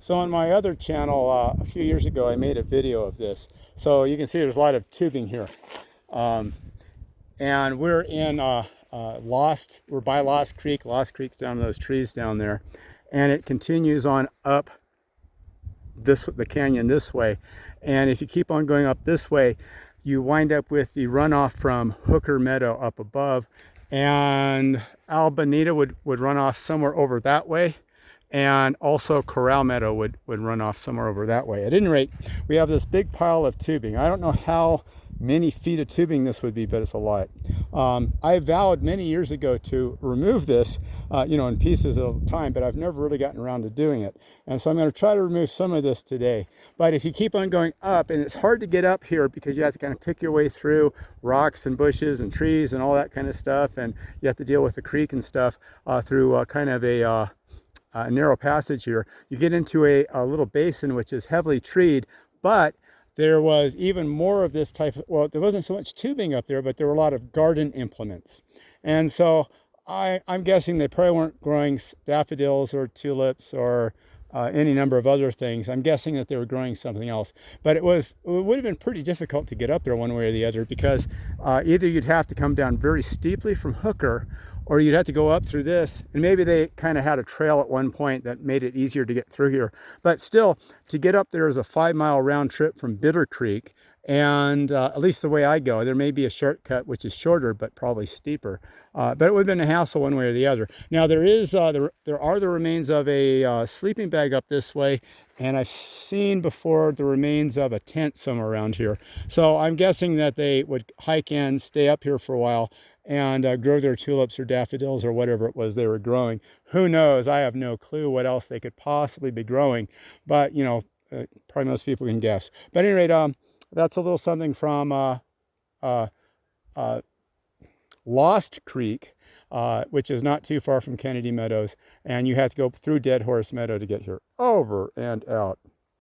So on my other channel, a few years ago, I made a video of this. So you can see there's a lot of tubing here. Um, and we're in we're by Lost Creek. Lost Creek's down in those trees down there. And it continues on up the canyon this way. And if you keep on going up this way, you wind up with the runoff from Hooker Meadow up above. And Albanita would run off somewhere over that way. And also Corral Meadow would run off somewhere over that way. At any rate, we have this big pile of tubing. I don't know how many feet of tubing this would be, but it's a lot. I vowed many years ago to remove this, in pieces at a time, but I've never really gotten around to doing it. And so I'm going to try to remove some of this today. But if you keep on going up, and it's hard to get up here because you have to kind of pick your way through rocks and bushes and trees and all that kind of stuff, and you have to deal with the creek and stuff through kind of a narrow passage here. You get into a little basin which is heavily treed, but there was even more of this type of, well, there wasn't so much tubing up there, but there were a lot of garden implements. And so I'm guessing they probably weren't growing daffodils or tulips or any number of other things. I'm guessing that they were growing something else. But it would have been pretty difficult to get up there one way or the other, because either you'd have to come down very steeply from Hooker, or you'd have to go up through this. And maybe they kind of had a trail at one point that made it easier to get through here. But still, to get up there is a 5-mile round trip from Bitter Creek. And at least the way I go, there may be a shortcut which is shorter but probably steeper. But it would have been a hassle one way or the other. Now there are the remains of a sleeping bag up this way, and I've seen before the remains of a tent somewhere around here. So I'm guessing that they would hike in, stay up here for a while, and grow their tulips or daffodils or whatever it was they were growing. Who knows? I have no clue what else they could possibly be growing, but probably most people can guess. But at any rate, that's a little something from Lost Creek, which is not too far from Kennedy Meadows, and you have to go through Dead Horse Meadow to get here. Over and out.